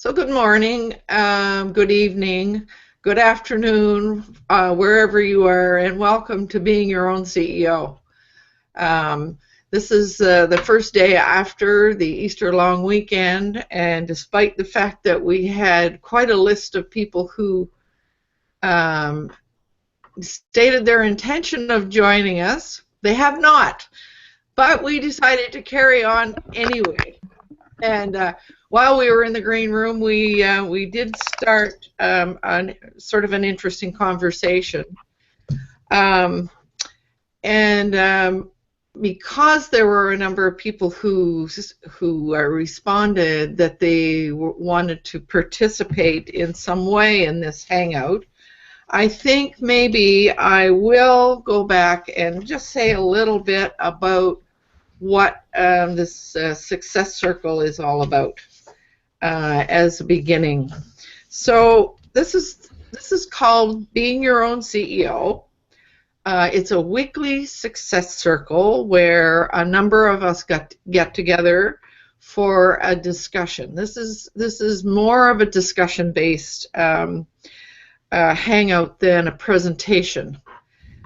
So good morning, good evening, good afternoon, wherever you are, and welcome to Being Your Own CEO. This is the first day after the Easter long weekend, and despite the fact that we had quite a list of people who stated their intention of joining us, they have not, but we decided to carry on anyway. And while we were in the green room, we did start sort of an interesting conversation. Because there were a number of people who responded that they wanted to participate in some way in this Hangout, I think maybe I will go back and just say a little bit about what this success circle is all about as a beginning. So this is called Being Your Own CEO. It's a weekly success circle where a number of us get together for a discussion. This is more of a discussion-based hangout than a presentation.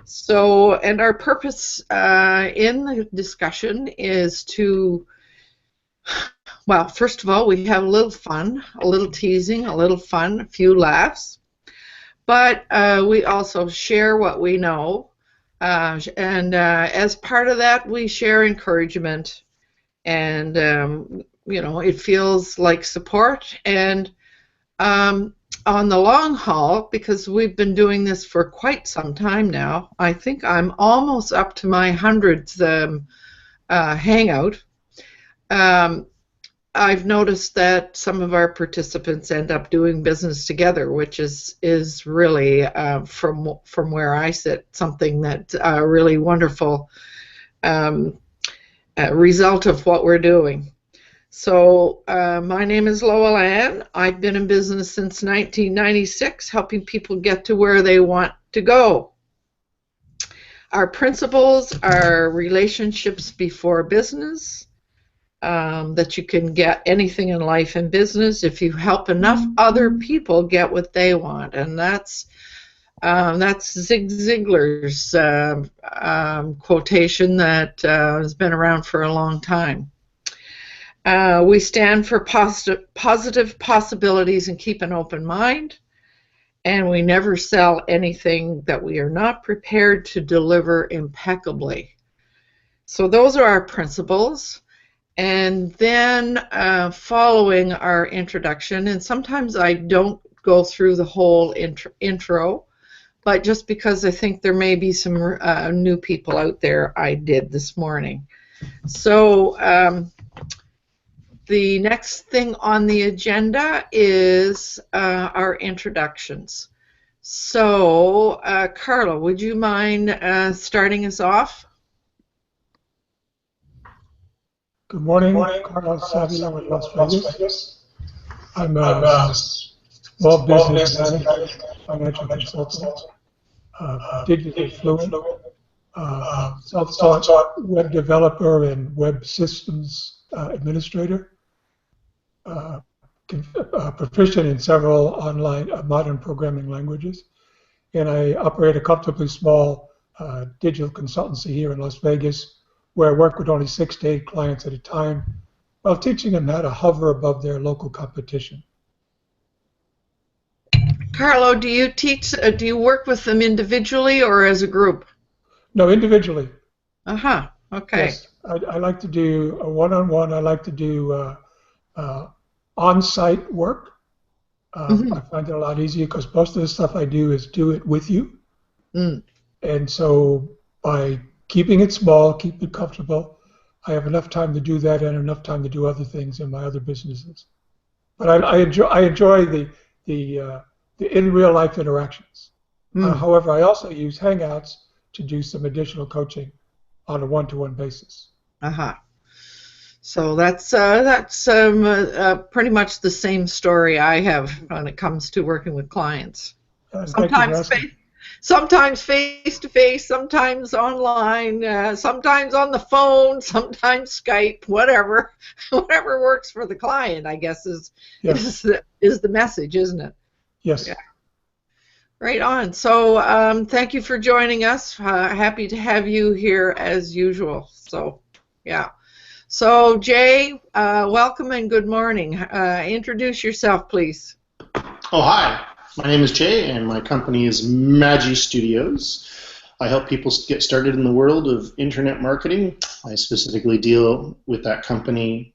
So, and our purpose in the discussion is to, well, first of all, we have a little fun, a little teasing, a little fun, a few laughs, but we also share what we know, and as part of that, we share encouragement, and it feels like support. And on the long haul, because we've been doing this for quite some time now, I think I'm almost up to my 100th hangout. I've noticed that some of our participants end up doing business together, which is really, from where I sit, something that really wonderful result of what we're doing. So my name is Lowell Ann. I've been in business since 1996, helping people get to where they want to go. Our principles are relationships before business, that you can get anything in life and business if you help enough other people get what they want. And that's Zig Ziglar's quotation that has been around for a long time. We stand for positive possibilities and keep an open mind, and we never sell anything that we are not prepared to deliver impeccably. So those are our principles. And then following our introduction, and sometimes I don't go through the whole intro, but just because I think there may be some new people out there, I did this morning. So the next thing on the agenda is our introductions. So, Carla, would you mind starting us off? Good morning, Carla Savio in Las Vegas. I'm a small business manager, financial consultant, digitally fluent, self-taught web developer and web systems administrator. Proficient in several online modern programming languages, and I operate a comfortably small digital consultancy here in Las Vegas, where I work with only 6 to 8 clients at a time, while teaching them how to hover above their local competition. Carlo, do you teach? Do you work with them individually or as a group? No, individually. Okay. Yes, I like to do a one-on-one. I like to do on-site work. I find it a lot easier because most of the stuff I do is do it with you. And so by keeping it small, keep it comfortable, I have enough time to do that and enough time to do other things in my other businesses. But I enjoy the in real life interactions. However, I also use Hangouts to do some additional coaching on a one-to-one basis. So that's pretty much the same story I have when it comes to working with clients. sometimes face to face, sometimes online, sometimes on the phone, sometimes Skype, whatever, whatever works for the client, I guess Yes. is the message, isn't it? Yeah, Yes. right on. So thank you for joining us. Happy to have you here as usual. So yeah. So Jay, welcome and good morning. Introduce yourself, please. Oh, hi. My name is Jay, and my company is Magi Studios. I help people get started in the world of internet marketing. I specifically deal with that company.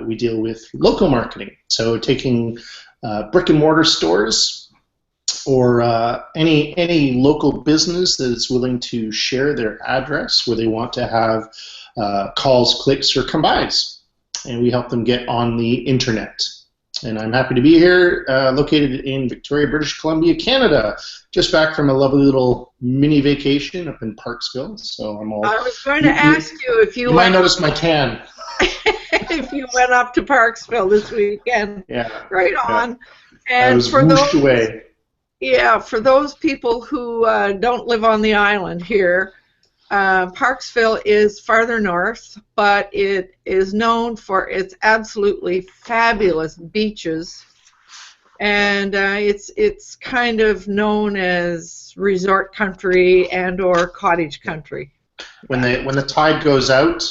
We deal with local marketing, so taking brick and mortar stores or any local business that is willing to share their address where they want to have calls, clicks, or combines, and we help them get on the internet. And I'm happy to be here, located in Victoria, British Columbia, Canada. Just back from a lovely little mini vacation up in Parksville. So I'm all. I was going to ask you if you might notice my tan. if you went up to Parksville this weekend. Yeah. Right Yeah. on. I And was for whooshed those, away. yeah, for those people who don't live on the island here, Parksville is farther north, but it is known for its absolutely fabulous beaches, and it's kind of known as resort country and or cottage country. When the tide goes out,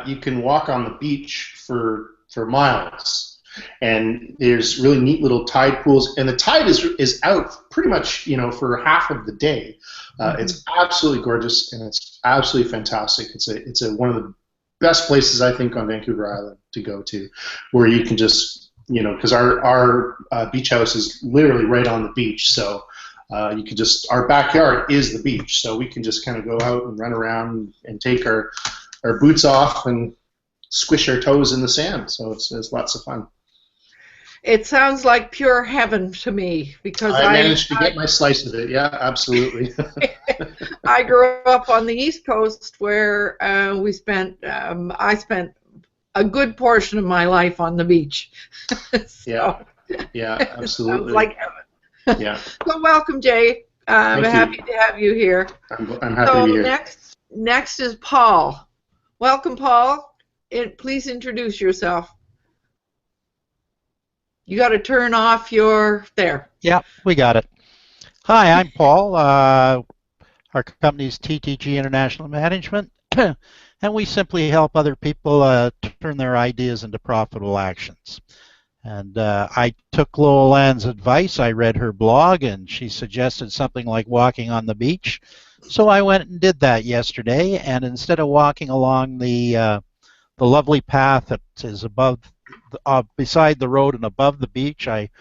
you can walk on the beach for miles, and there's really neat little tide pools. And the tide is out pretty much for half of the day. It's absolutely gorgeous, and it's absolutely fantastic. It's one of the best places I think on Vancouver Island to go to, where you can just because our beach house is literally right on the beach, so. You can just, our backyard is the beach, so we can just kind of go out and run around and take our boots off and squish our toes in the sand. So it's lots of fun. It sounds like pure heaven to me because I managed to get my slice of it. Yeah, absolutely. I grew up on the East Coast where I spent a good portion of my life on the beach. So, yeah, absolutely. Sounds like heaven. Yeah. So welcome, Jay. I'm happy to have you here. I'm happy to be here. Next is Paul. Welcome, Paul. Please introduce yourself. You got to turn off your there. Yeah, we got it. Hi, I'm Paul. Our company's TTG International Management, and we simply help other people turn their ideas into profitable actions. And I took Lowell Ann's advice. I read her blog, and she suggested something like walking on the beach. So I went and did that yesterday. And instead of walking along the lovely path that is beside the road and above the beach, I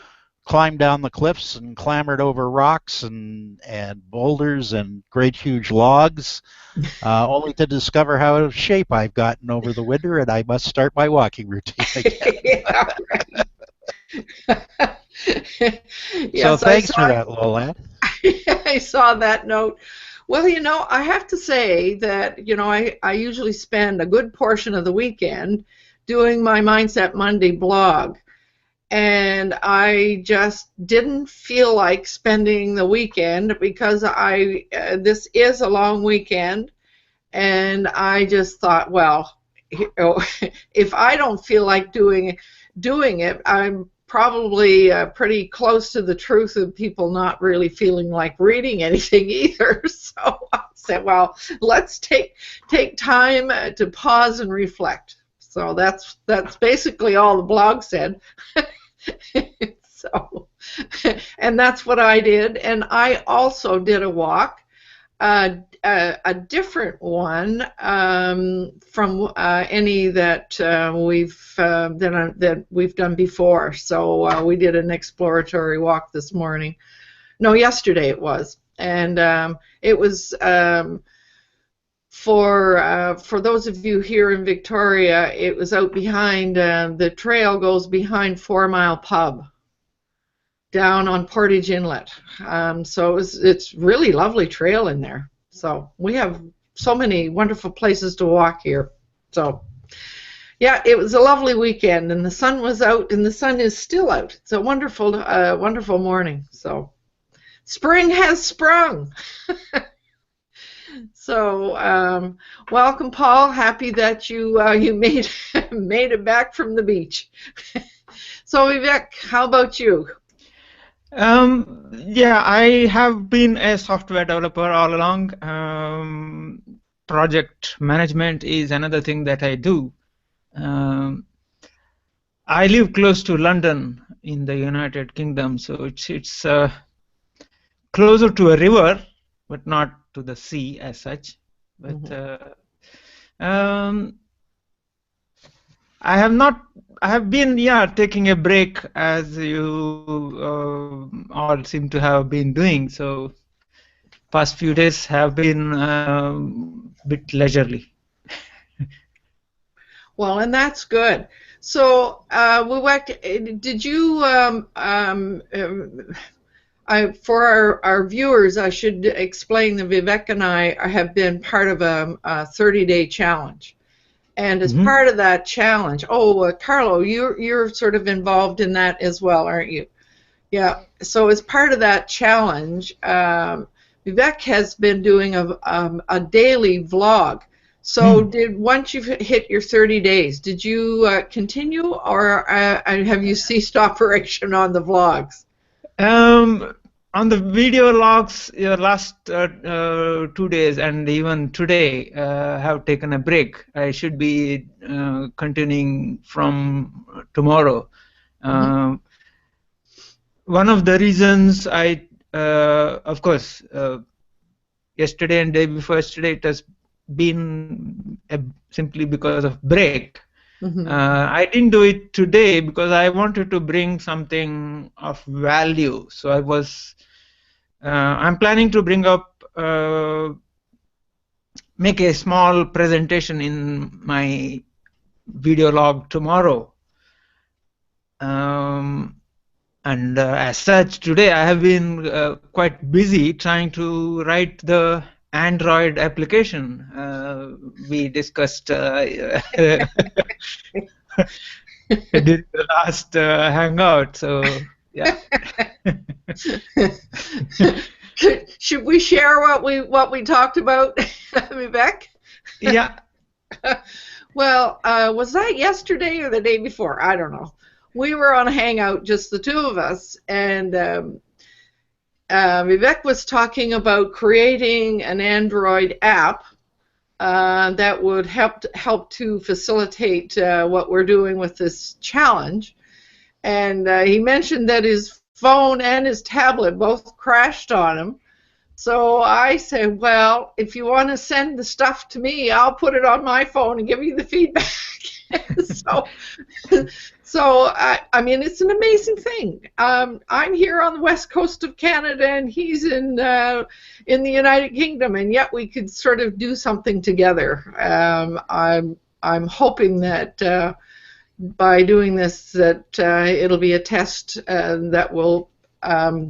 climbed down the cliffs and clambered over rocks and boulders and great huge logs, only to discover how out of shape I've gotten over the winter, and I must start my walking routine again. Yeah, right. Yes, so thanks for that, Lolan. I saw that note. Well, I have to say that, I usually spend a good portion of the weekend doing my Mindset Monday blog. And I just didn't feel like spending the weekend because this is a long weekend. And I just thought, well, if I don't feel like doing it, I'm probably pretty close to the truth of people not really feeling like reading anything either. So I said, well, let's take time to pause and reflect. So that's basically all the blog said. So, and that's what I did. And I also did a walk, a different one from any that we've done before. So we did an exploratory walk this morning. No, yesterday it was, and it was for those of you here in Victoria. It was out behind the trail goes behind 4 Mile Pub, down on Portage Inlet. So it's really lovely trail in there. So we have so many wonderful places to walk here. So yeah, it was a lovely weekend, and the sun was out, and the sun is still out. It's a wonderful, wonderful morning. So spring has sprung. So, welcome, Paul. Happy that you made made it back from the beach. So, Vivek, how about you? Yeah, I have been a software developer all along. Project management is another thing that I do. I live close to London in the United Kingdom, so it's closer to a river, but not to the sea as such. But I have been taking a break, as you all seem to have been doing. So past few days have been bit leisurely. Well, and that's good. So, Vivek, did you for our viewers, I should explain that Vivek and I have been part of a 30-day challenge. And as part of that challenge, Carlo, you're sort of involved in that as well, aren't you? Yeah. So as part of that challenge, Vivek has been doing a daily vlog. So once you've hit your 30 days, did you continue, or have you ceased operation on the vlogs? On the video logs, last 2 days and even today have taken a break. I should be continuing from tomorrow. One of the reasons of course, yesterday and day before yesterday, it has been simply because of break. I didn't do it today because I wanted to bring something of value. So I'm planning to bring up, make a small presentation in my video log tomorrow. And as such, today I have been quite busy trying to write the Android application we discussed during the last Hangout. So yeah. Should we share what we talked about, Vivek? Yeah. Well, was that yesterday or the day before? I don't know. We were on a Hangout, just the two of us, and Vivek was talking about creating an Android app that would help to facilitate what we're doing with this challenge. And he mentioned that his phone and his tablet both crashed on him. So I said, well, if you want to send the stuff to me, I'll put it on my phone and give you the feedback. So I mean, it's an amazing thing. I'm here on the west coast of Canada, and he's in the United Kingdom, and yet we could sort of do something together. I'm hoping that by doing this, that it'll be a test that will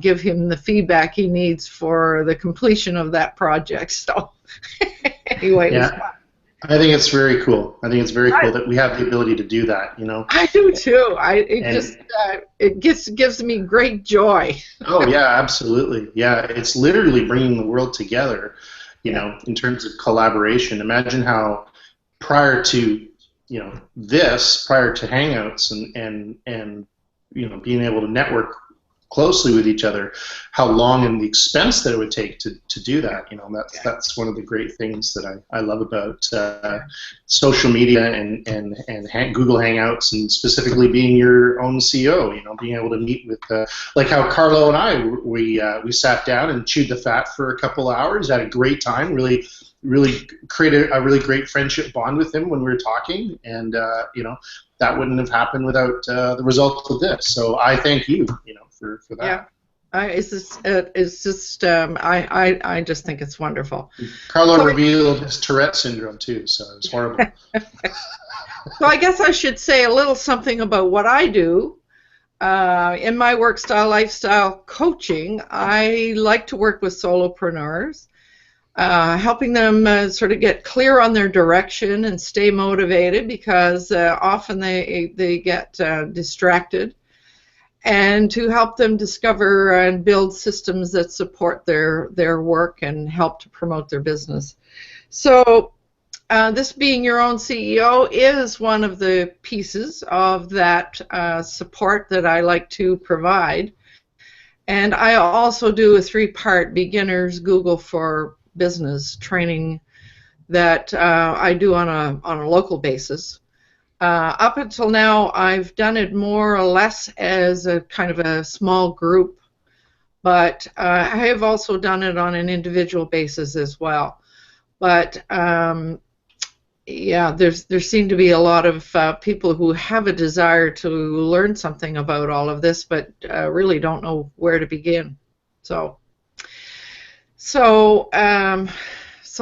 give him the feedback he needs for the completion of that project. So anyway, yeah. I think it's very cool. I think it's very cool that we have the ability to do that. You know. I do too. It gives me great joy. Oh yeah, absolutely. Yeah, it's literally bringing the world together. You know, in terms of collaboration. Imagine how prior to prior to Hangouts and being able to network closely with each other, how long and the expense that it would take to do that. That's one of the great things that I love about social media and Google Hangouts, and specifically being your own CEO. Being able to meet with like how Carlo and I we sat down and chewed the fat for a couple hours, had a great time, really created a really great friendship bond with him when we were talking, and that wouldn't have happened without the result of this. So I thank you, for that. Yeah, I just think it's wonderful. Carlo revealed his Tourette syndrome too, so it was horrible. So I guess I should say a little something about what I do. In my work style lifestyle coaching, I like to work with solopreneurs, helping them sort of get clear on their direction and stay motivated, because often they get distracted. and to help them discover and build systems that support their work and help to promote their business. So this being your own CEO is one of the pieces of that support that I like to provide. And I also do a 3-part beginners Google for business training that I do on a local basis. Up until now, I've done it more or less as a kind of a small group, but I have also done it on an individual basis as well. But yeah, there seem to be a lot of people who have a desire to learn something about all of this, but really don't know where to begin. So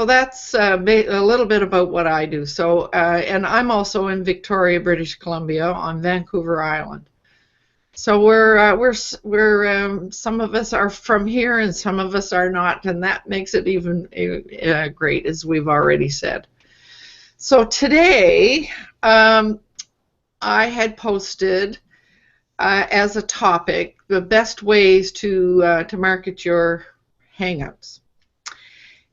that's a little bit about what I do. So, and I'm also in Victoria, British Columbia, on Vancouver Island. So we're some of us are from here, and some of us are not, and that makes it even great, as we've already said. So today, I had posted as a topic the best ways to market your Hangouts.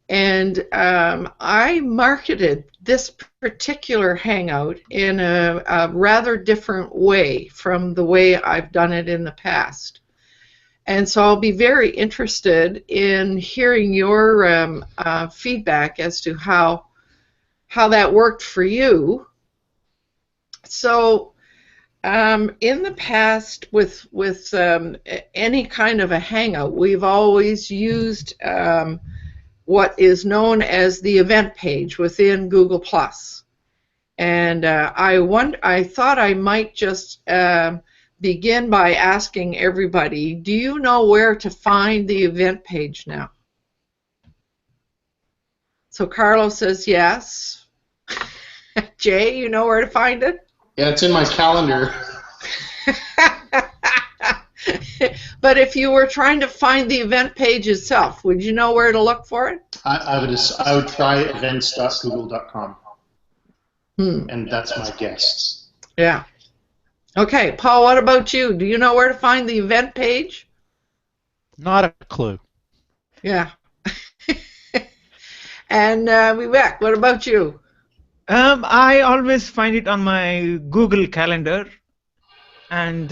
And I marketed this particular Hangout in a rather different way from the way I've done it in the past. And so I'll be very interested in hearing your feedback as to how that worked for you. So in the past, with any kind of a Hangout, we've always used what is known as the event page within Google+. And I thought I might just begin by asking everybody, do you know where to find the event page now? So Carlos says yes. Jay, you know where to find it? Yeah, it's in my calendar. But if you were trying to find the event page itself, would you know where to look for it? I would try events.google.com. And that's my guess. Yeah. Okay, Paul, what about you? Do you know where to find the event page? Not a clue. Yeah. And Vivek, what about you? I always find it on my Google Calendar, and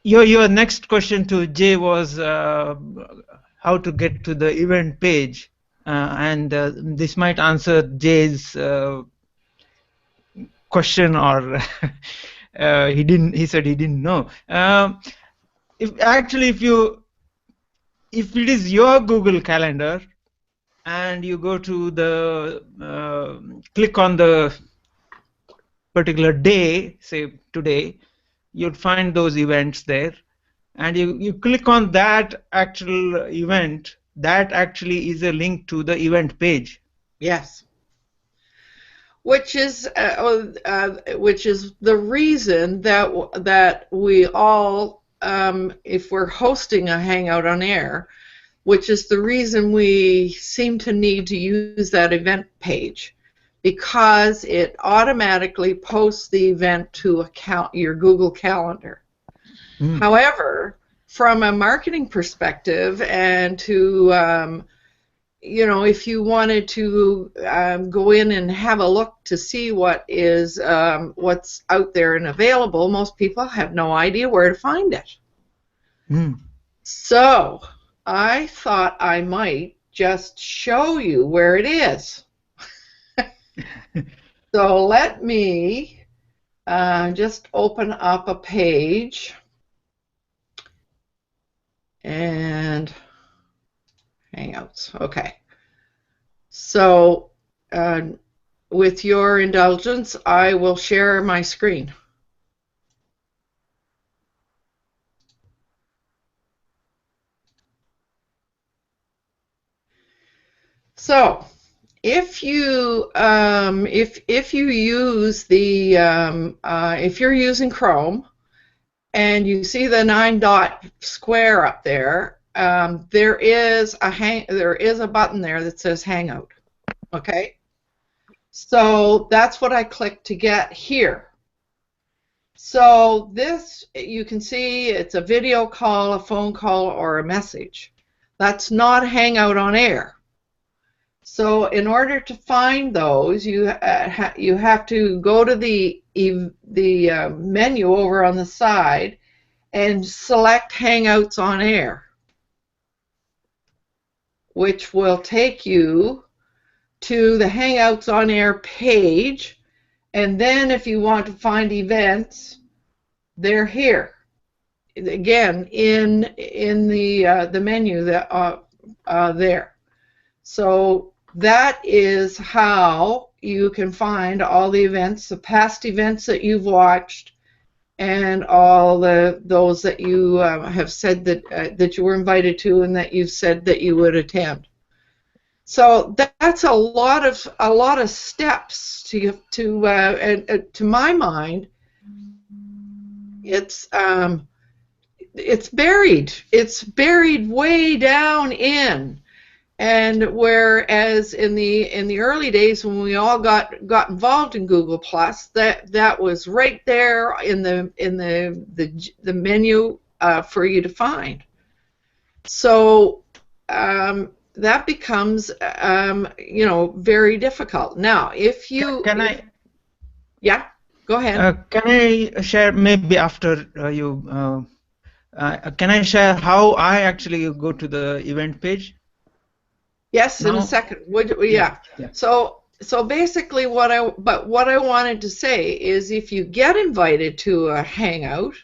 your next question to Jay was how to get to the event page, and this might answer Jay's question, or he said he didn't know. If it is your Google Calendar, and you go to the click on the particular day, say today, you'll find those events there, and you click on that actual event. That actually is a link to the event page. Yes. Which is the reason that we all, if we're hosting a Hangout on air, which is the reason we seem to need to use that event page, because it automatically posts the event to your Google Calendar. However, from a marketing perspective, and to if you wanted to go in and have a look to see what's out there and available, most people have no idea where to find it. So I thought I might just show you where it is. So let me just open up a page, and Hangouts. Okay. So with your indulgence, I will share my screen. So if you use the if you're using Chrome and you see the 9-dot square up there, there is a button there that says Hangout. Okay, so that's what I clicked to get here. So this, you can see it's a video call, a phone call, or a message. That's not Hangout on Air. So in order to find those, you have to go to the menu over on the side and select Hangouts on Air, which will take you to the Hangouts on Air page. And then if you want to find events, they're here. Again, in the menu that there. So that is how you can find all the events, the past events that you've watched, and all those that you have said that you were invited to and that you've said that you would attend. So that's a lot of steps to my mind. It's buried. It's buried way down in. And whereas in the early days when we all got involved in Google Plus, that was right there in the menu for you to find. So that becomes very difficult. Now, if you yeah, go ahead. Can I share maybe after you? Can I share how I actually go to the event page? Yes, in a second. Yeah. So basically, what I wanted to say is, if you get invited to a Hangout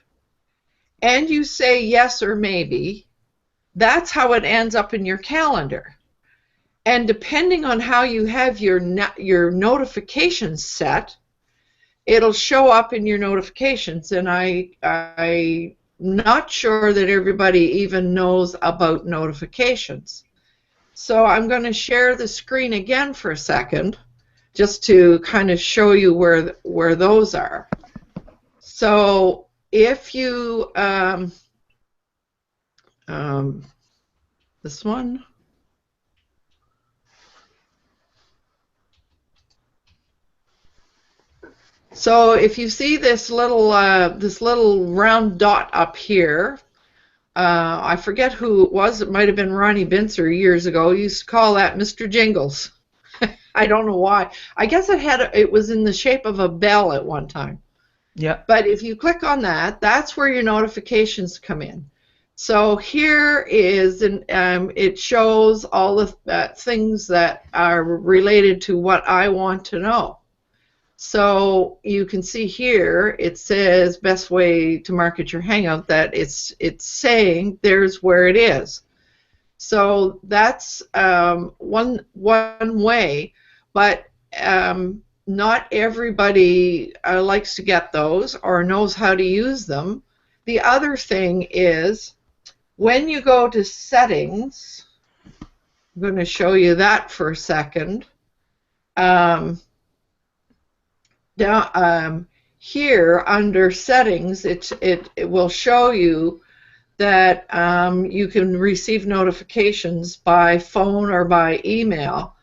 and you say yes or maybe, that's how it ends up in your calendar. And depending on how you have your notifications set, it'll show up in your notifications. And I'm not sure that everybody even knows about notifications. So I'm going to share the screen again for a second, just to kind of show you where those are. So if you this one. So if you see this little round dot up here. I forget who it was. It might have been Ronnie Binzer years ago. He used to call that Mr. Jingles. I don't know why. I guess it was in the shape of a bell at one time. Yeah. But if you click on that, that's where your notifications come in. So here is it shows all the things that are related to what I want to know. So you can see here it says best way to market your Hangout, that it's saying there's where it is. So that's one way, but not everybody likes to get those or knows how to use them. The other thing is, when you go to settings, I'm going to show you that for a second. Here under settings, it will show you that you can receive notifications by phone or by email.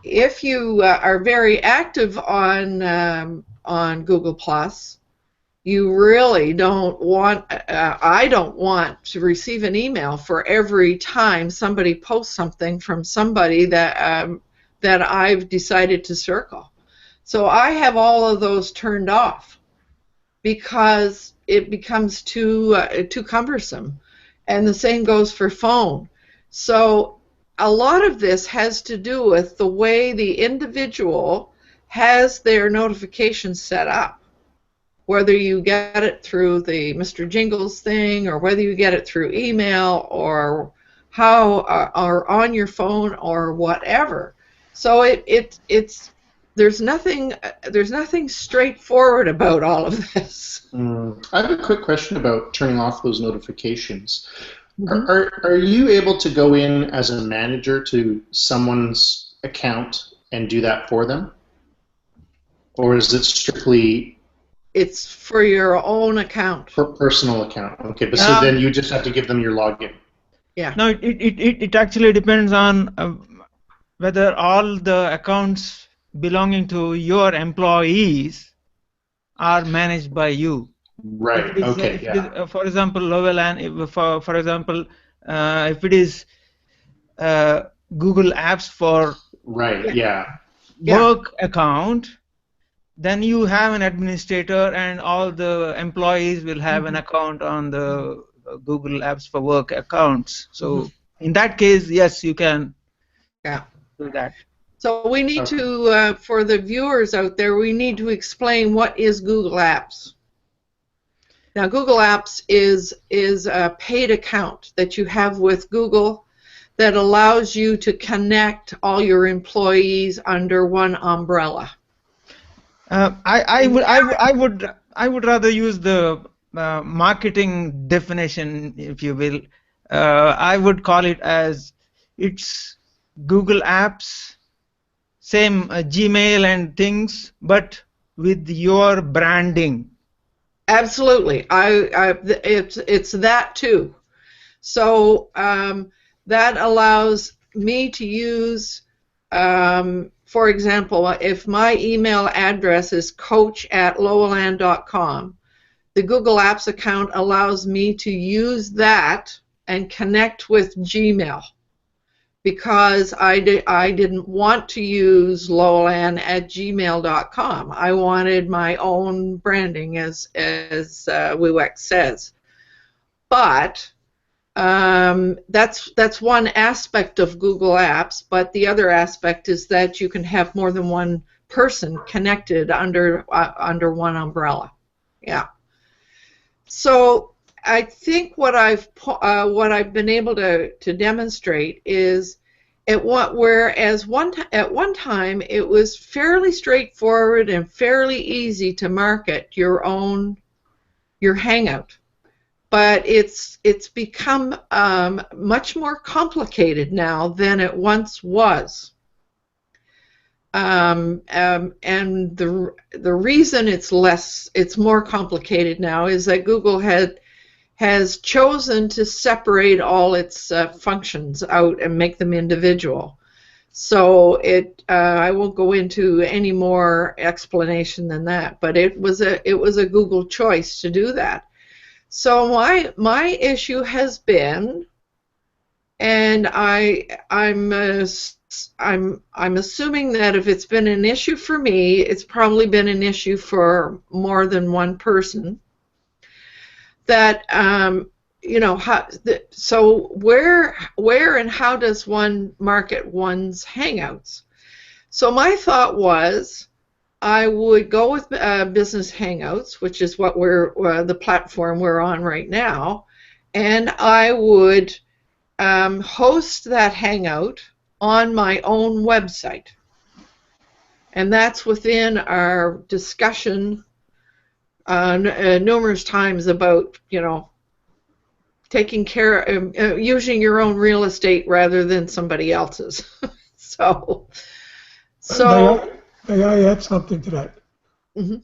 If you are very active on Google Plus, you really don't want. I don't want to receive an email for every time somebody posts something from somebody that I've decided to circle. So I have all of those turned off because it becomes too cumbersome, and the same goes for phone. So a lot of this has to do with the way the individual has their notifications set up, whether you get it through the Mr. Jingles thing, or whether you get it through email, or or on your phone, or whatever. So it's there's nothing straightforward about all of this. I have a quick question about turning off those notifications. Mm-hmm. Are you able to go in as a manager to someone's account and do that for them? Or is it strictly... It's for your own account. For personal account. Okay, but so then you just have to give them your login. Yeah. No, it actually depends on whether all the accounts belonging to your employees are managed by you. Right. Okay. Yeah. For example, LoWLAN. For example, if it is Google Apps for Right. Yeah. work account, then you have an administrator, and all the employees will have an account on the Google Apps for Work accounts. So in that case, yes, you can do that. So we need to, for the viewers out there, we need to explain what is Google Apps. Now, Google Apps is a paid account that you have with Google that allows you to connect all your employees under one umbrella. I would rather use the marketing definition, if you will. I would call it as it's Google Apps, same Gmail and things, but with your branding. Absolutely, it's that too. So that allows me to use, for example, if my email address is coach@loweland.com, the Google Apps account allows me to use that and connect with Gmail, because I didn't want to use loweland@gmail.com. I wanted my own branding, as WeWEX says. But that's one aspect of Google Apps, but the other aspect is that you can have more than one person connected under one umbrella. Yeah. So I think what I've been able to demonstrate is at one time it was fairly straightforward and fairly easy to market your Hangout. But it's become much more complicated now than it once was, and the reason it's more complicated now is that Google has chosen to separate all its functions out and make them individual. So I won't go into any more explanation than that, but it was a Google choice to do that. So my issue has been, and I'm assuming that if it's been an issue for me, it's probably been an issue for more than one person. That so where and how does one market one's Hangouts? So my thought was, I would go with Business Hangouts, which is what the platform we're on right now, and I would host that Hangout on my own website. And that's within our discussion numerous times about, taking care of using your own real estate rather than somebody else's. So May I add something to that? Mm-hmm.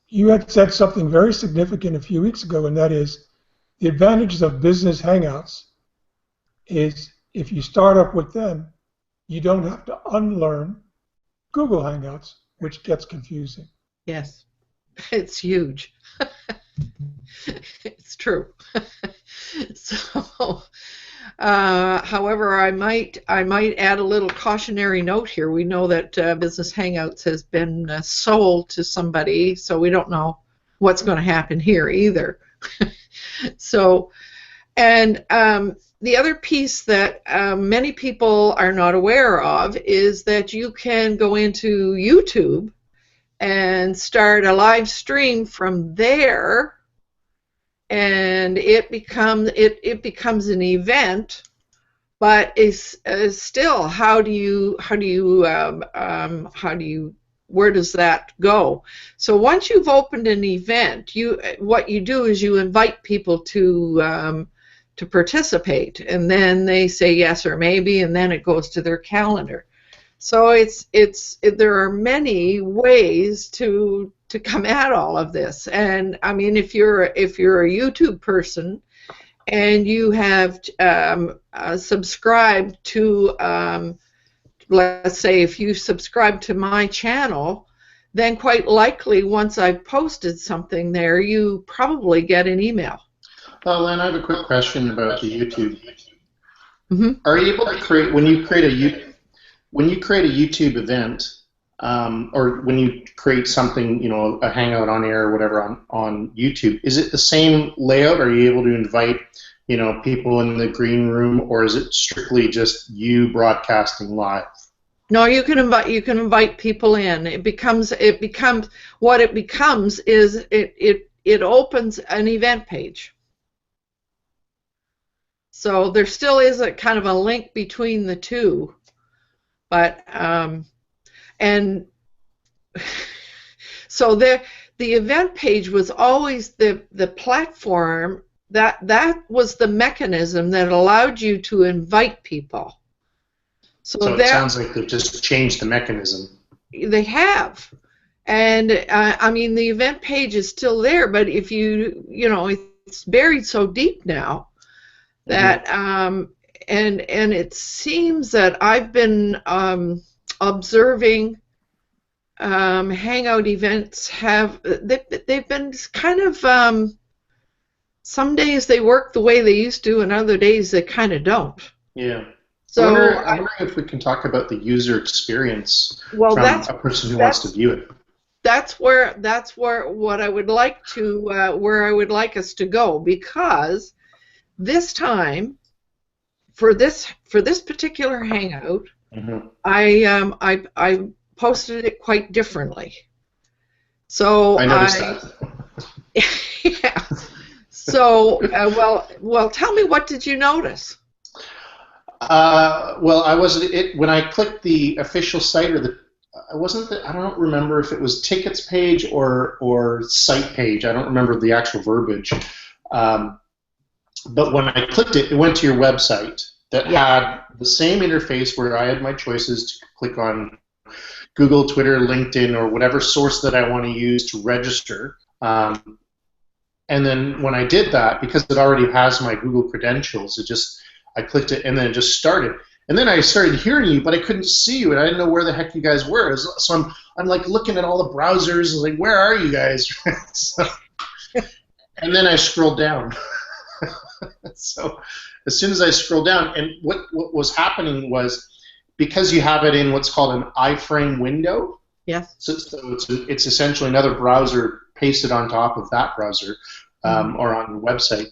You had said something very significant a few weeks ago, and that is the advantages of Business Hangouts is if you start up with them, you don't have to unlearn Google Hangouts, which gets confusing. Yes, it's huge. It's true. So, however, I might add a little cautionary note here. We know that Business Hangouts has been sold to somebody, so we don't know what's going to happen here either. So, and the other piece that many people are not aware of is that you can go into YouTube and start a live stream from there, and it becomes an event. But is still, where does that go? So once you've opened an event, what you do is you invite people to participate, and then they say yes or maybe, and then it goes to their calendar. So there are many ways to come at all of this. And I mean, if you're a YouTube person and you have subscribed to, let's say, if you subscribe to my channel, then quite likely once I've posted something there, you probably get an email. Len, I have a quick question about the YouTube. Mm-hmm. Are you able to create, when you create a YouTube event, or when you create something, you know, a Hangout on air or whatever on YouTube, is it the same layout? Are you able to invite, you know, people in the green room, or is it strictly just you broadcasting live? No, you can invite people in. It becomes what it becomes is it opens an event page. So there still is a kind of a link between the two, but and so the event page was always the platform that was the mechanism that allowed you to invite people. So it sounds like they've just changed the mechanism. They have, and I mean the event page is still there, but if you know it's buried so deep now that and it seems that I've been observing Hangout events they've been kind of some days they work the way they used to, and other days they kind of don't. Yeah. So I wonder if we can talk about the user experience from a person who wants to view it. That's where what I would like to where I would like us to go, because this time for this particular Hangout, I posted it quite differently. So I noticed that. Yeah. So well, tell me, what did you notice? Well, when I clicked the official site, or I don't remember if it was tickets page or site page. I don't remember the actual verbiage. But when I clicked it, it went to your website that had the same interface where I had my choices to click on Google, Twitter, LinkedIn, or whatever source that I want to use to register. And then when I did that, because it already has my Google credentials, I clicked it and then it just started. And then I started hearing you, but I couldn't see you, and I didn't know where the heck you guys were. So I'm like looking at all the browsers, and like, where are you guys? And then I scrolled down. So as soon as I scrolled down, and what was happening was, because you have it in what's called an iframe window. Yes. So it's essentially another browser pasted on top of that browser, or on your website.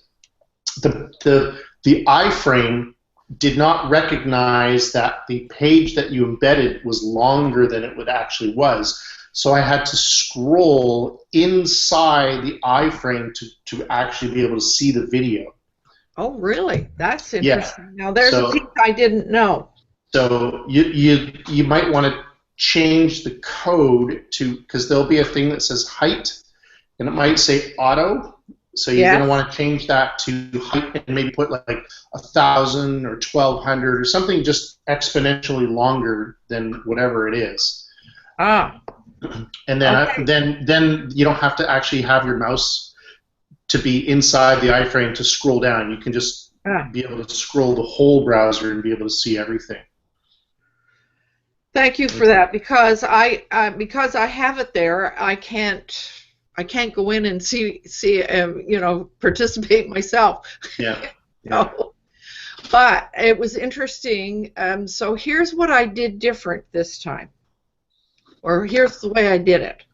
The iframe did not recognize that the page that you embedded was longer than it actually was. So I had to scroll inside the iframe to actually be able to see the video. Oh, really? That's interesting. Yeah. Now there's a piece I didn't know. So you might want to change the code because there'll be a thing that says height, and it might say auto. So you're going to want to change that to height and maybe put like 1,000 or 1,200 or something just exponentially longer than whatever it is. Ah. And then then you don't have to actually have your mouse to be inside the iframe to scroll down. You can just be able to scroll the whole browser and be able to see everything. Thank you for that, because I have it there. I can't go in and see participate myself. Yeah. No. But it was interesting. So here's what I did different this time, or here's the way I did it.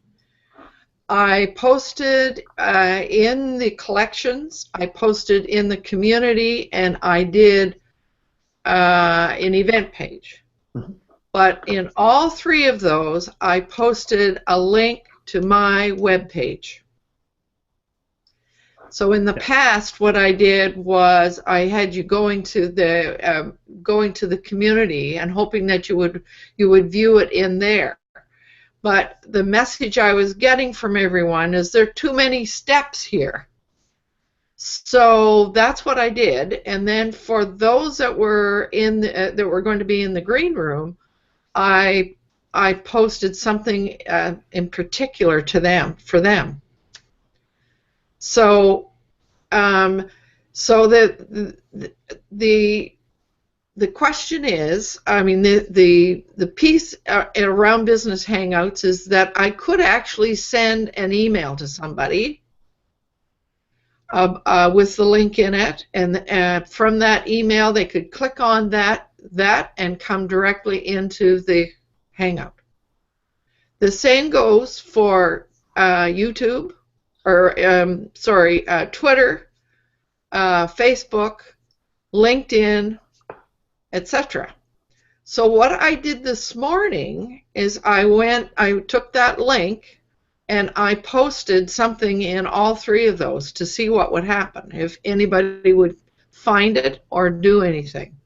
I posted in the collections, I posted in the community, and I did an event page. Mm-hmm. But in all three of those, I posted a link to my web page. So in the past, what I did was I had you going to the community and hoping that you would view it in there. But the message I was getting from everyone is there are too many steps here. So that's what I did. And then for those that were that were going to be in the green room, I posted something in particular to them, for them. So so the the question is, I mean, the piece around Business Hangouts is that I could actually send an email to somebody with the link in it, and from that email they could click on that and come directly into the Hangout. The same goes for YouTube, or Twitter, Facebook, LinkedIn, etc. So what I did this morning is I took that link and I posted something in all three of those to see what would happen, if anybody would find it or do anything.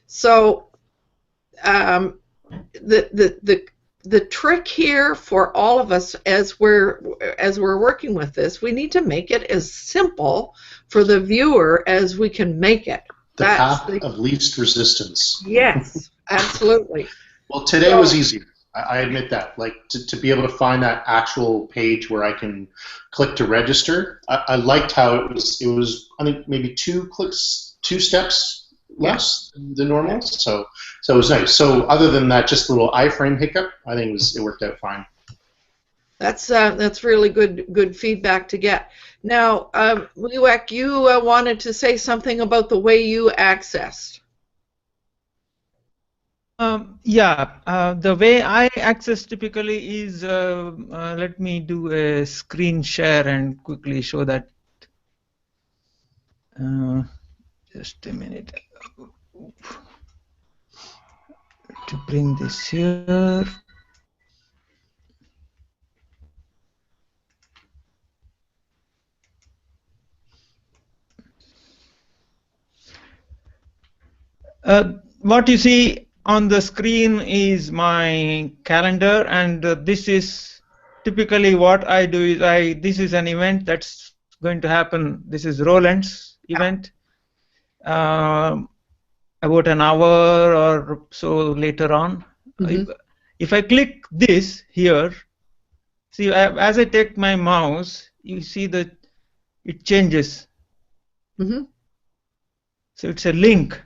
So the trick here for all of us as we're working with this, we need to make it as simple for the viewer as we can make it. The path of least resistance. Yes, absolutely. Well, today was easier. I admit that. Like to be able to find that actual page where I can click to register. I liked how it was. It was, I think, maybe 2 steps less than normal. So it was nice. So other than that, just a little iframe hiccup, I think it worked out fine. That's really good feedback to get. Now, Liwek, you wanted to say something about the way you accessed. The way I access typically is, let me do a screen share and quickly show that. Just a minute. To bring this here. What you see on the screen is my calendar, and this is typically what I do is this is an event that's going to happen. This is Roland's event. About an hour or so later on. Mm-hmm. If I click this here, see, as I take my mouse, you see that it changes. Mm-hmm. So it's a link.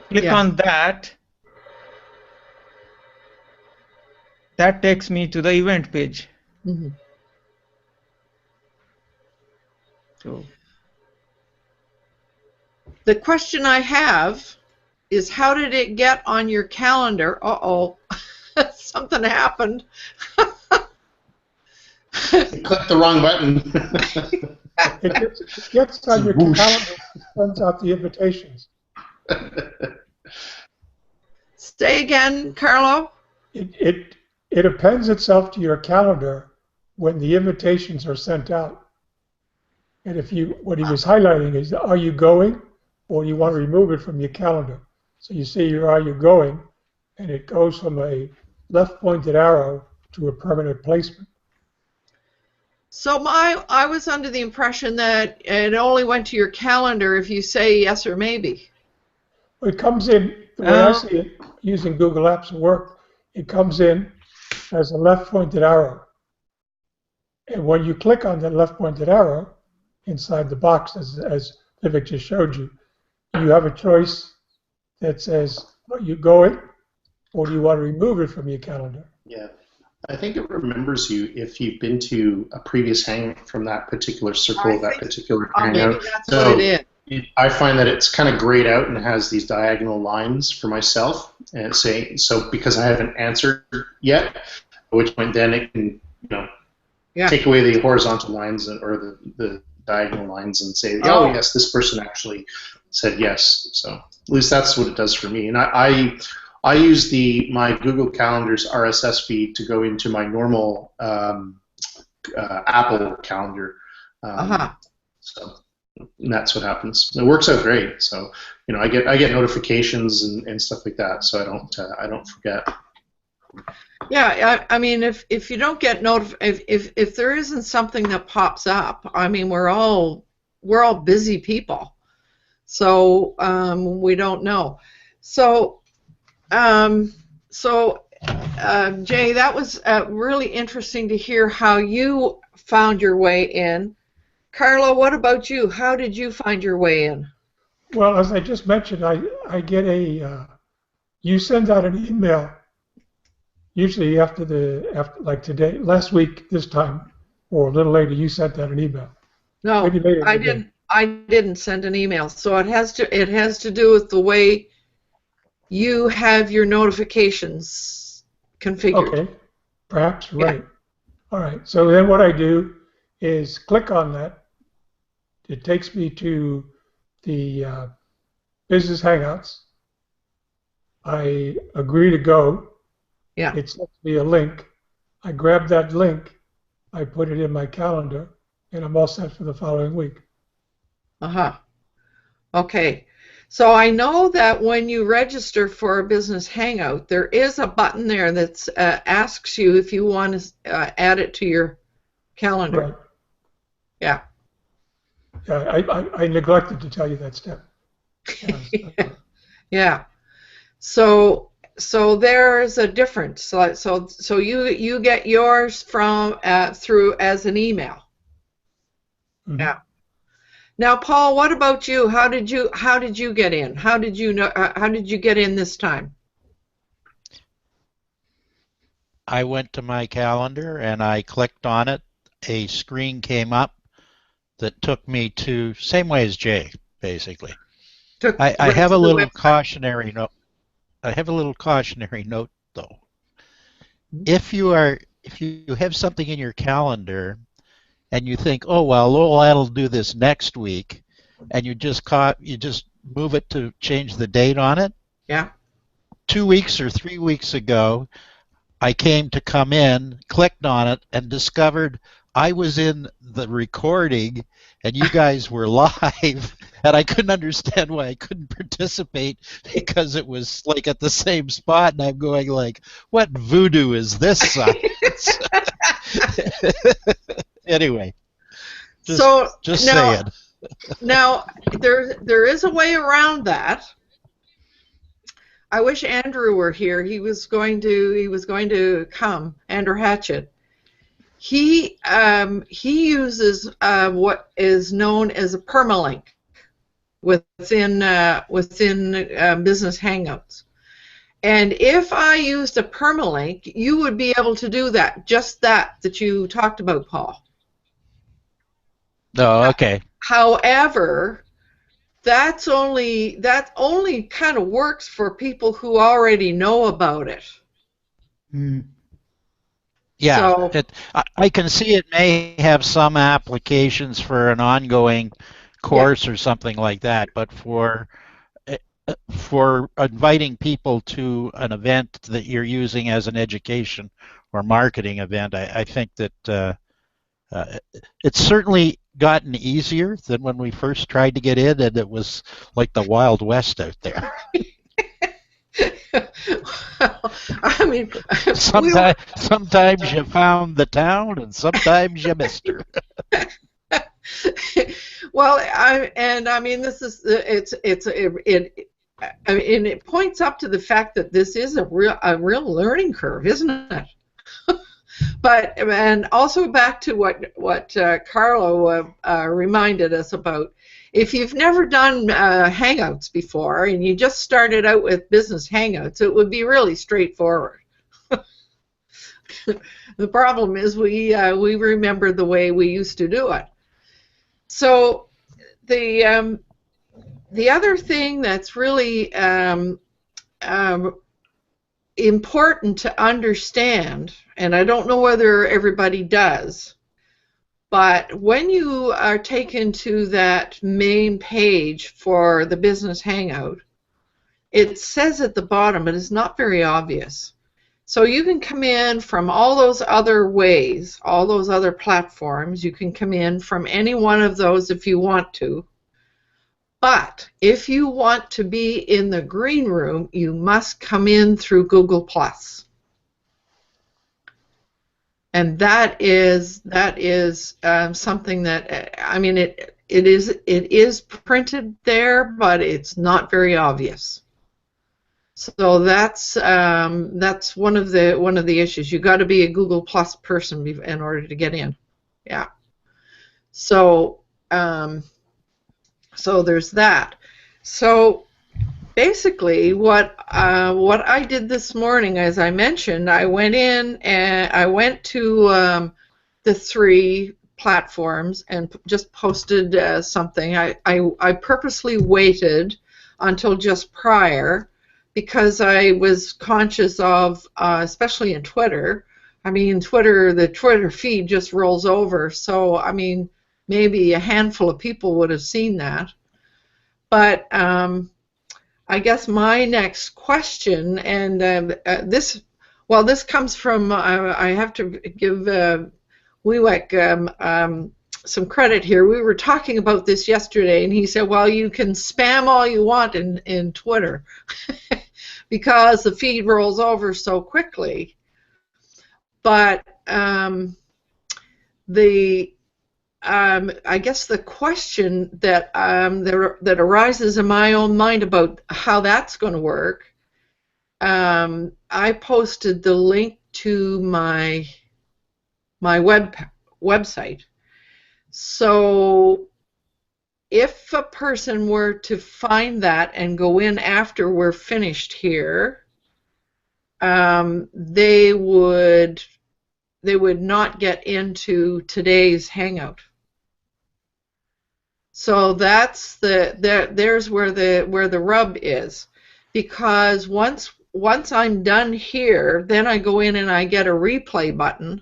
Click on that. That takes me to the event page. Mm-hmm. So the question I have is, how did it get on your calendar? Uh-oh, something happened. You clicked the wrong button. It gets on your calendar and sends out the invitations. Say again, Carlo? It appends itself to your calendar when the invitations are sent out. And what he was highlighting is, are you going, or you want to remove it from your calendar? So you see are you going, and it goes from a left-pointed arrow to a permanent placement. So I was under the impression that it only went to your calendar if you say yes or maybe. It comes in, the way I see it, using Google Apps at work, it comes in as a left-pointed arrow. And when you click on that left-pointed arrow inside the box, as Vivek just showed you, you have a choice that says, are you going, or do you want to remove it from your calendar? Yeah. I think it remembers you if you've been to a previous hangout from that particular circle, that particular hangout. Maybe that's what it is. I find that it's kind of grayed out and has these diagonal lines for myself, and so because I haven't answered yet, at which point then it can take away the horizontal lines or the diagonal lines and say, oh yes, this person actually said yes. So at least that's what it does for me. And I use my Google Calendar's RSS feed to go into my normal Apple calendar. So that's what happens. It works out great. So I get notifications and stuff like that, so I don't forget. Yeah, I mean, if you don't get if there isn't something that pops up, I mean, we're all busy people, so we don't know. So Jay, that was really interesting to hear how you found your way in. Carlo, what about you? How did you find your way in? Well, as I just mentioned, I get you send out an email usually after like today, last week this time, or a little later. You sent out an email. Maybe No, later in I the day. didn't. I didn't send an email. So it has to do with the way you have your notifications configured. Okay, perhaps Yeah. right. All right. So then what I do is click on that. It takes me to the Business Hangouts. I agree to go. Yeah. It sends me a link. I grab that link. I put it in my calendar, and I'm all set for the following week. Uh-huh. Okay. So I know that when you register for a business hangout, there is a button there that asks you if you want to add it to your calendar. Right. Yeah. Yeah, I neglected to tell you that step. Yeah. So there's a difference. So you get yours from through as an email. Mhm. Yeah. Now, Paul, what about you? How did you get in? How did you know? How did you get in this time? I went to my calendar and I clicked on it. A screen came up that took me to same way as Jay, basically. Took I right have to a the little website. cautionary note. I have a little cautionary note though. If you have something in your calendar and you think, oh well, I'll do this next week, and you just move it to change the date on it. Yeah. 2 weeks or 3 weeks ago, I came to come in, clicked on it, and discovered I was in the recording and you guys were live, and I couldn't understand why I couldn't participate because it was like at the same spot, and I'm going like, what voodoo is this science? Anyway, So just now, saying. there is a way around that. I wish Andrew were here. He was going to come. Andrew Hatchett. He uses what is known as a permalink within Business Hangouts. And if I used a permalink, you would be able to do that, just that you talked about, Paul. No, okay. However, that only kind of works for people who already know about it. Yeah, So I can see it may have some applications for an ongoing yeah, course or something like that, but for inviting people to an event that you're using as an education or marketing event, I think that it's certainly gotten easier than when we first tried to get in, and it was like the Wild West out there. well, I mean, Sometimes you found the town, and sometimes you missed her. well, I mean, this is I mean, it points up to the fact that this is a real learning curve, isn't it? But and also back to what Carlo reminded us about. If you've never done Hangouts before and you just started out with Business Hangouts, it would be really straightforward. The problem is we remember the way we used to do it. So the other thing that's really important to understand, and I don't know whether everybody does, but when you are taken to that main page for the Business Hangout, it says at the bottom, but it's not very obvious. So you can come in from all those other ways, all those other platforms. You can come in from any one of those if you want to. But if you want to be in the green room, you must come in through Google+. And that is something that, I mean, it is printed there, but it's not very obvious. So that's one of the issues. You got to be a Google+ person in order to get in. Yeah. So so there's that. So basically, what I did this morning, as I mentioned, I went in and I went to the 3 platforms and just posted something. I purposely waited until just prior because I was conscious of, especially in Twitter. I mean, the Twitter feed just rolls over. So, I mean, maybe a handful of people would have seen that. But I guess my next question, and this comes from, I have to give Wiwek some credit here. We were talking about this yesterday, and he said, well, you can spam all you want in Twitter because the feed rolls over so quickly. But I guess the question that that arises in my own mind about how that's going to work, I posted the link to my website. So if a person were to find that and go in after we're finished here, they would not get into today's Hangout. So that's there's where the rub is, because once I'm done here, then I go in and I get a replay button,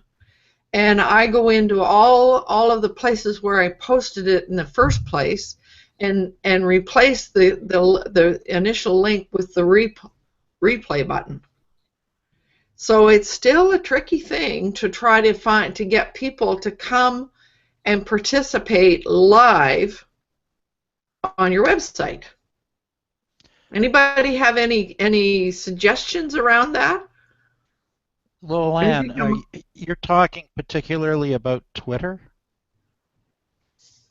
and I go into all of the places where I posted it in the first place, and replace the initial link with the replay button. So it's still a tricky thing to try to get people to come and participate live on your website. Anybody have any suggestions around that? Luann, you're talking particularly about Twitter?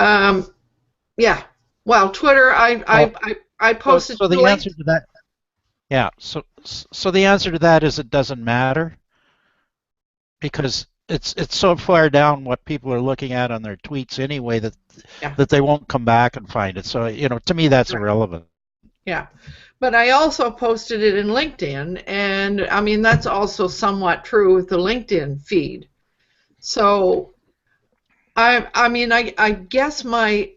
Yeah. Well, Twitter, I posted. So the answer to that, yeah. So the answer to that is it doesn't matter, because it's so far down what people are looking at on their tweets anyway that they won't come back and find it. So, you know, to me that's irrelevant. Yeah. But I also posted it in LinkedIn, and I mean that's also somewhat true with the LinkedIn feed. So I guess my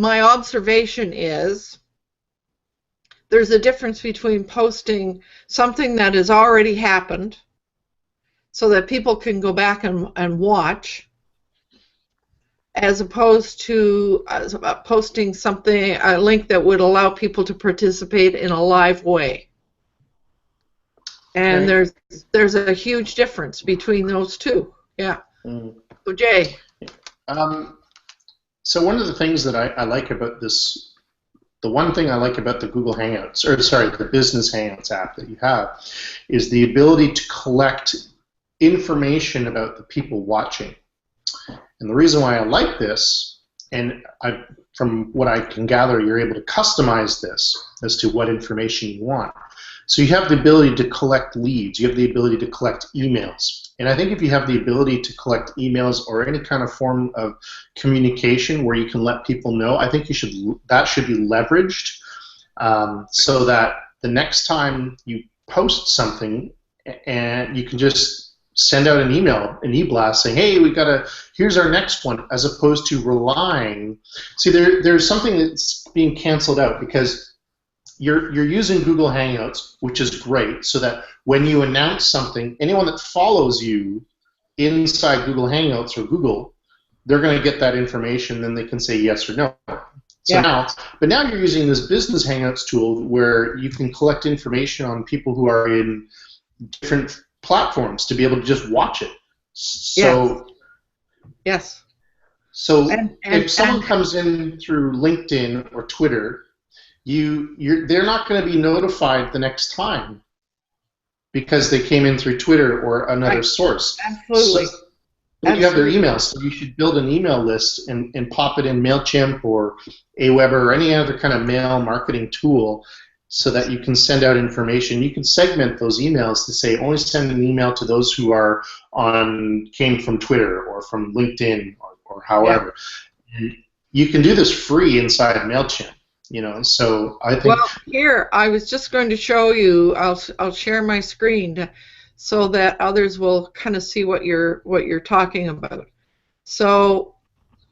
observation is there's a difference between posting something that has already happened so that people can go back and watch, as opposed to posting a link that would allow people to participate in a live way. And there's a huge difference between those two. Yeah. So Jay. So one of the things that I like about this, the one thing I like about the Google Hangouts, or sorry, the Business Hangouts app that you have, is the ability to collect information about the people watching. And the reason why I like this, and from what I can gather, you're able to customize this as to what information you want. So you have the ability to collect leads, you have the ability to collect emails. And I think if you have the ability to collect emails or any kind of form of communication where you can let people know, I think that should be leveraged, so that the next time you post something, and you can just send out an email, an e-blast saying, hey, here's our next one, as opposed to relying. See, there's something that's being canceled out, because you're using Google Hangouts, which is great, so that when you announce something, anyone that follows you inside Google Hangouts or Google, they're going to get that information, then they can say yes or no. So now you're using this Business Hangouts tool where you can collect information on people who are in different platforms to be able to just watch it. So yes. So if someone comes in through LinkedIn or Twitter, they're not going to be notified the next time because they came in through Twitter or another source. Absolutely. So you have their email, so you should build an email list and pop it in MailChimp or Aweber or any other kind of mail marketing tool, so that you can send out information. You can segment those emails to say only send an email to those who came from Twitter or from LinkedIn or however. And you can do this free inside MailChimp. So I think. Well, here I was just going to show you. I'll share my screen so that others will kind of see what you're talking about. So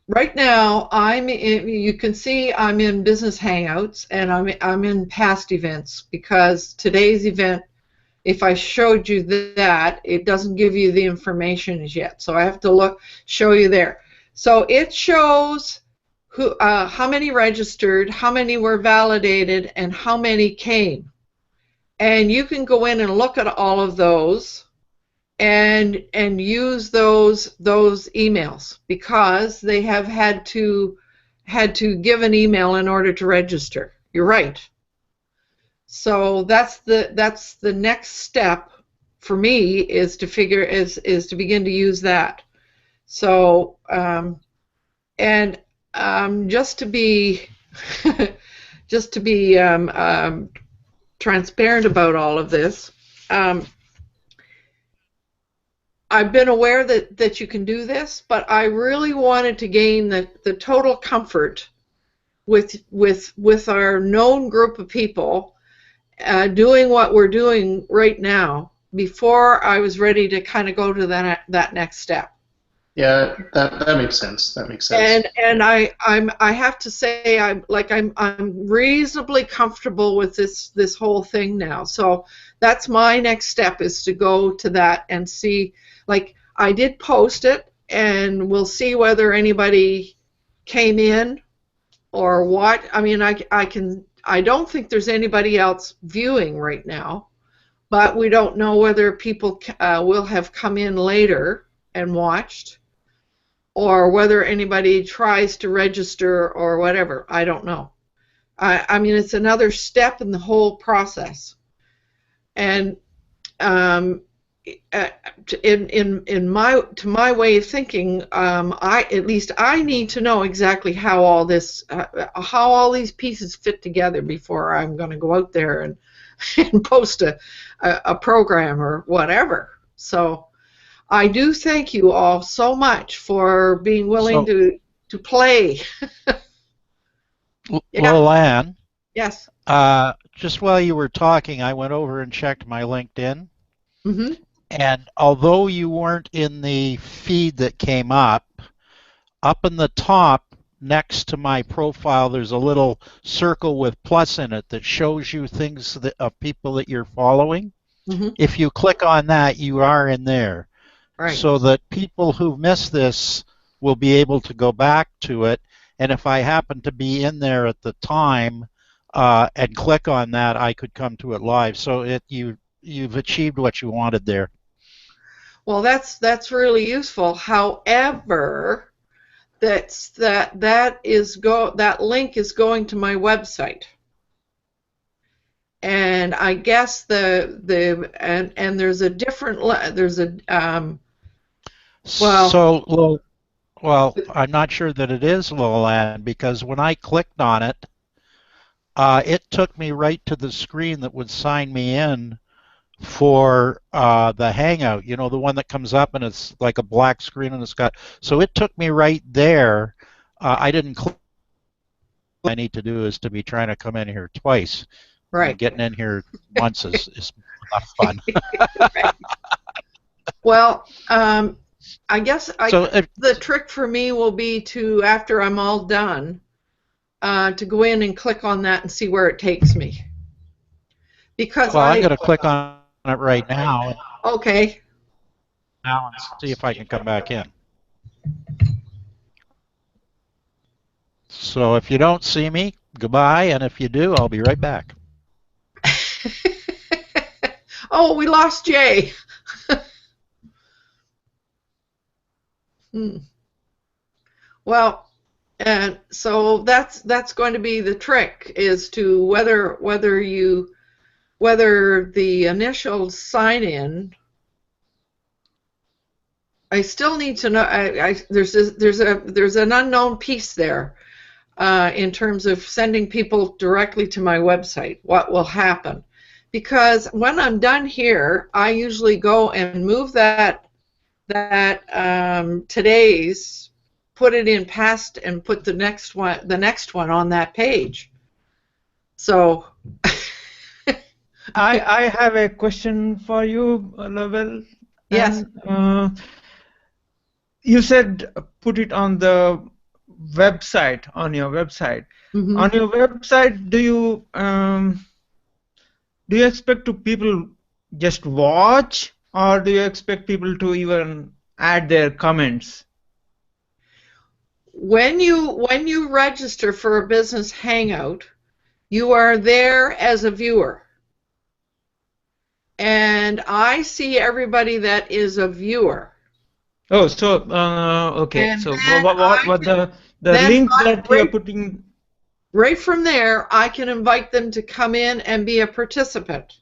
right now you can see I'm in Business Hangouts, and I'm in past events, because today's event, if I showed you that, it doesn't give you the information as yet. So I have to show you there. So it shows how many registered, how many were validated, and how many came. And you can go in and look at all of those and use those emails, because they have had to give an email in order to register. You're right. So that's the next step for me, is to begin to use that. So just to be transparent about all of this, I've been aware that you can do this, but I really wanted to gain the total comfort with our known group of people doing what we're doing right now before I was ready to kind of go to that next step. Yeah, that makes sense. That makes sense. And I have to say I'm reasonably comfortable with this whole thing now. So that's my next step, is to go to that and see. Like, I did post it, and we'll see whether anybody came in or what. I mean, I don't think there's anybody else viewing right now, but we don't know whether people will have come in later and watched, or whether anybody tries to register or whatever. I don't know. I mean, it's another step in the whole process. And in my way of thinking, at least I need to know exactly how all these pieces fit together before I'm going to go out there and post a program or whatever. So I do thank you all so much for being willing to play. Yeah. Luann. Yes. Just while you were talking, I went over and checked my LinkedIn. Mm-hmm. And although you weren't in the feed that came up in the top next to my profile, there's a little circle with plus in it that shows you things of people that you're following. Mm-hmm. If you click on that, you are in there. Right. So that people who miss this will be able to go back to it. And if I happen to be in there at the time and click on that, I could come to it live. So you've achieved what you wanted there. Well, that's really useful. However, that link is going to my website, and I guess and there's a different well, I'm not sure that it is, Luann, because when I clicked on it, it took me right to the screen that would sign me in for the Hangout, the one that comes up and it's like a black screen and it's got, so it took me right there. I didn't click. What I need to do is to be trying to come in here twice. Right. Getting in here once is not fun. Right. Well, I guess the trick for me will be to, after I'm all done, to go in and click on that and see where it takes me. Because I'm going to click on it right now. Okay. Now and see if I can come back in. So if you don't see me, goodbye, and if you do, I'll be right back. Oh, we lost Jay. Well, and so that's going to be the trick, is to whether the initial sign-in. I still need to know. There's an unknown piece there in terms of sending people directly to my website. What will happen? Because when I'm done here, I usually go and move that today's put it in past and put the next one on that page. So I have a question for you, Lovell. yes. And, you said put it on the website, on your website. Mm-hmm. On your website, do you expect to people just watch, or do you expect people to even add their comments? When you register for a business Hangout, you are there as a viewer. And I see everybody that is a viewer. Oh, so okay. And So then what the link that you are putting? Right from there, I can invite them to come in and be a participant.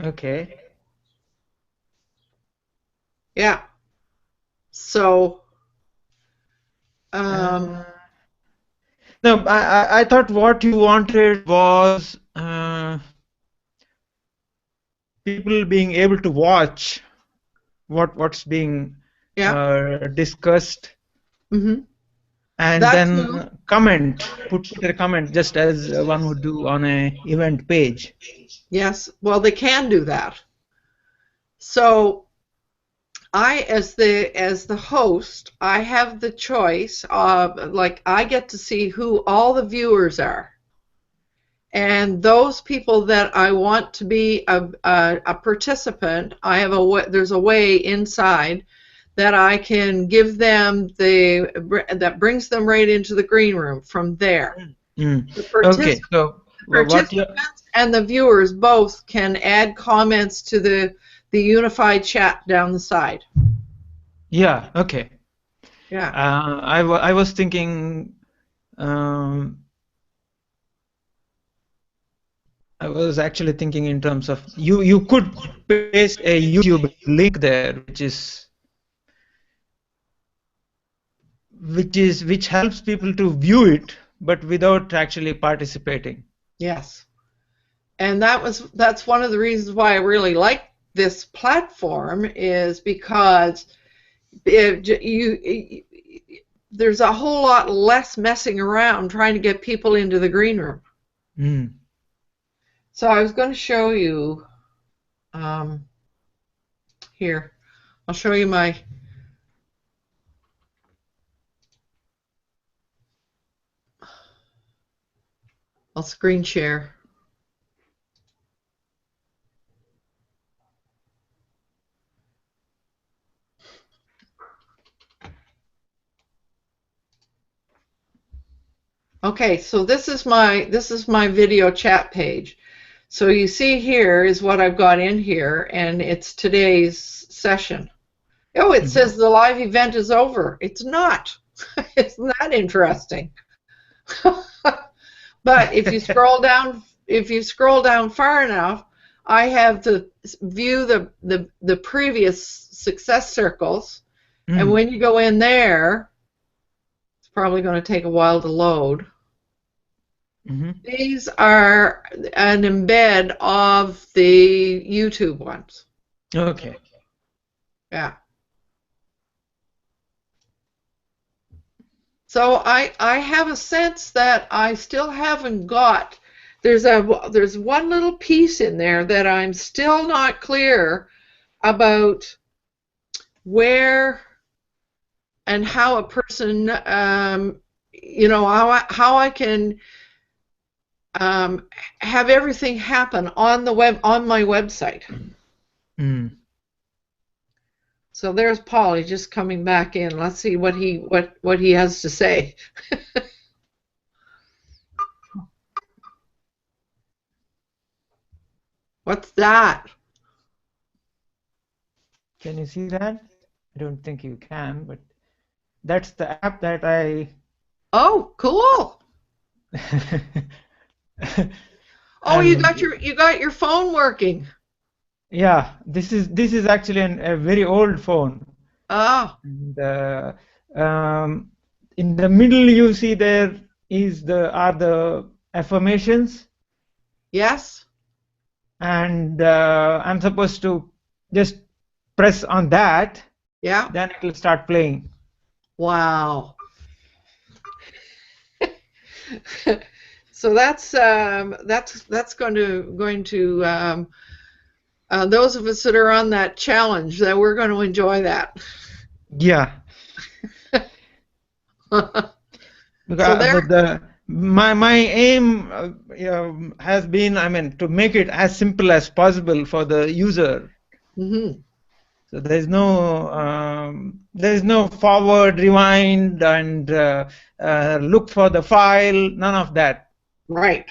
Okay. Yeah. So. No, I thought what you wanted was people being able to watch what's being discussed. Mm-hmm. And then comment, put a comment just as one would do on a event page. Yes, well, they can do that. So I, as the host, I have the choice of, like, I get to see who all the viewers are. And those people that I want to be a participant, there's a way inside that I can give them that brings them right into the green room from there. The Okay, so participants and the viewers both can add comments to the unified chat down the side. Yeah. Okay. Yeah. I was thinking. I was actually thinking in terms of you could paste a YouTube link there, which helps people to view it, but without actually participating. Yes. And that's one of the reasons why I really like this platform, is because there's a whole lot less messing around trying to get people into the green room. Mm. So I was going to show you here. I'll show you I'll screen share. Okay, so this is my video chat page. So you see here is what I've got in here, and it's today's session. Oh, it says the live event is over. It's not. Isn't that interesting? But if you scroll down far enough, I have to view the previous success circles, and when you go in there, it's probably going to take a while to load. These are an embed of the YouTube ones. Okay. Yeah. So I have a sense that I still haven't got. There's one little piece in there that I'm still not clear about where and how a person, how I can have everything happen on the web, on my website. So there's Paul. He's just coming back in. Let's see what he has to say. What's that? Can you see that? I don't think you can, but that's the app that I. Oh, cool. Oh, you got your phone working. Yeah, this is actually a very old phone. Oh. And, in the middle, you see there are the affirmations. Yes. And I'm supposed to just press on that, Yeah. then it will start playing. Wow. So that's going to those of us that are on that challenge, that we're going to enjoy that. Yeah. So there. My aim has been, to make it as simple as possible for the user. Mm-hmm. So there's no forward, rewind, and look for the file. None of that. Right.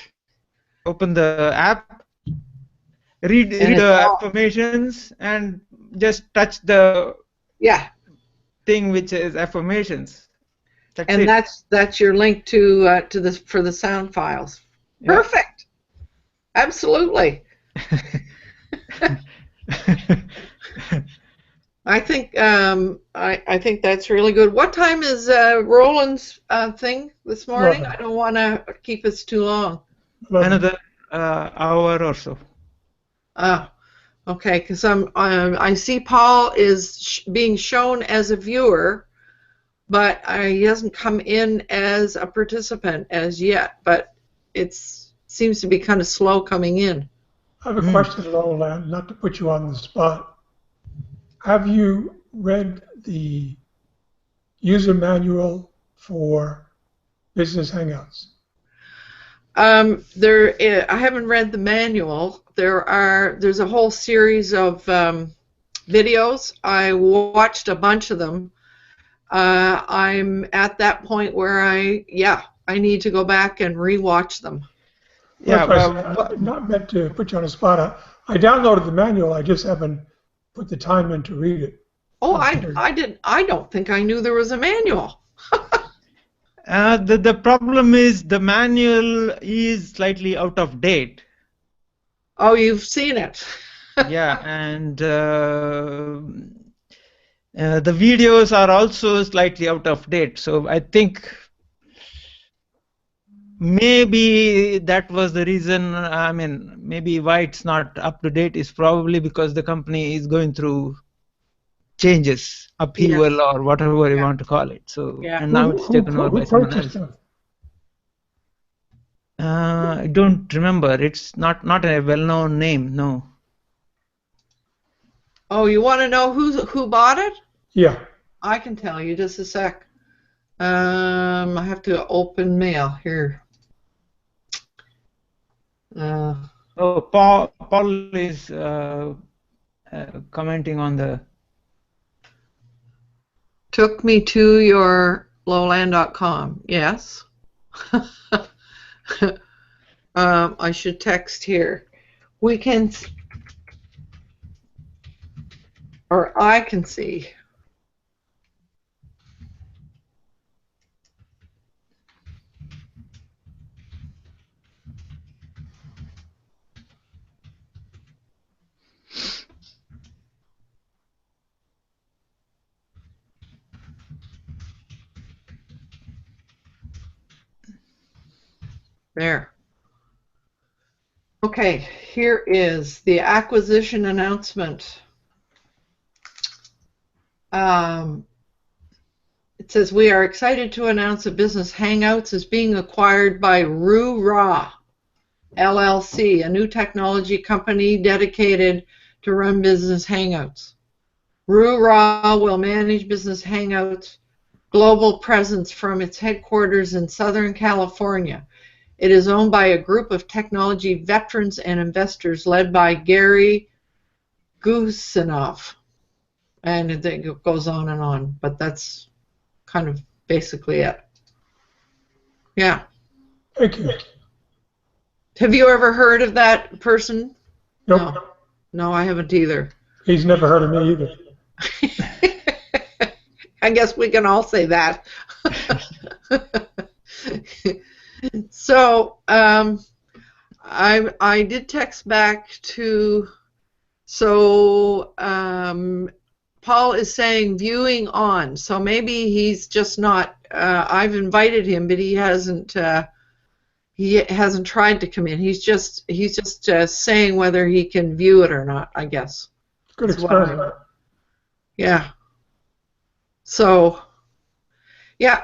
Open the app, read And it's the all. affirmations, and just touch the Yeah. thing which is affirmations. That's And it. that's your link to this for the sound files. Yeah. Perfect. Absolutely. I think I think that's really good. What time is Roland's thing this morning? 11. I don't want to keep us too long. 11. Another hour or so. Okay, because I see Paul is being shown as a viewer, but he hasn't come in as a participant as yet. But it seems to be kind of slow coming in. I have a question, Roland, not to put you on the spot. Have you read the user manual for Business Hangouts? I haven't read the manual. There's a whole series of videos. I watched a bunch of them. I'm at that point where I need to go back and rewatch them. Yeah, I'm not meant to put you on the spot. I downloaded the manual. I just haven't put the time in to read it. Oh, I didn't. I don't think I knew there was a manual. the problem is the manual is slightly out of date. Oh, you've seen it. Yeah, and the videos are also slightly out of date. So I think maybe that was the reason. Maybe why it's not up to date is probably because the company is going through changes, upheaval, or whatever you want to call it. So and now it's taken over by someone else. I don't remember. It's not a well-known name. No. Oh, you want to know who bought it? Yeah. I can tell you. Just a sec. I have to open mail here. Paul is commenting on the. Took me to your lowland.com. Yes. I should text here. We can, or I can see. There. Okay, here is the acquisition announcement. It says, we are excited to announce that Business Hangouts is being acquired by Roo-Rah LLC, a new technology company dedicated to run Business Hangouts. Roo-Rah will manage Business Hangouts' global presence from its headquarters in Southern California. It is owned by a group of technology veterans and investors led by Gary Gusinoff. And it goes on and on, but that's kind of basically it. Yeah. Thank you. Have you ever heard of that person? Nope. No, I haven't either. He's never heard of me either. I guess we can all say that. So I did text back to, Paul is saying viewing on, so maybe he's just not, I've invited him, but he hasn't tried to come in. He's just saying whether he can view it or not, I guess. Good experiment. Yeah. So, yeah,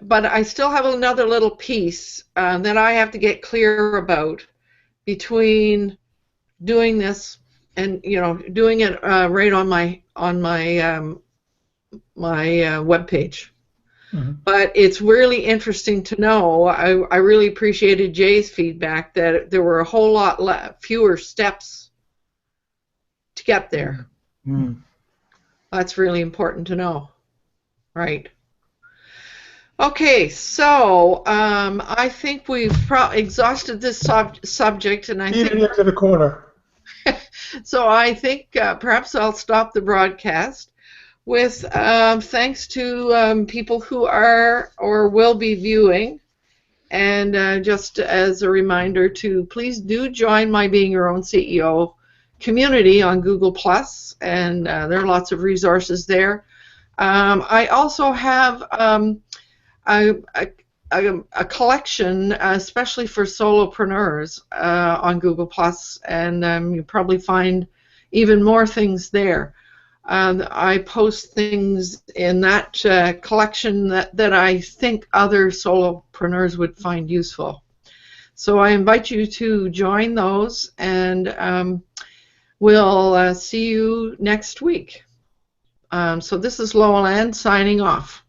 but I still have another little piece that I have to get clear about between doing this and doing it right on my web page. Mm-hmm. But it's really interesting to know. I really appreciated Jay's feedback that there were a whole lot fewer steps to get there. Mm. That's really important to know, right? Okay, so I think we've exhausted this subject, and I think into the corner. so. I think perhaps I'll stop the broadcast with thanks to people who are or will be viewing, and just as a reminder to please do join my Being Your Own CEO community on Google+, and there are lots of resources there. I also have a collection, especially for solopreneurs, on Google+, and you probably find even more things there. I post things in that collection that I think other solopreneurs would find useful. So I invite you to join those, and we'll see you next week. So this is Lowell Ann signing off.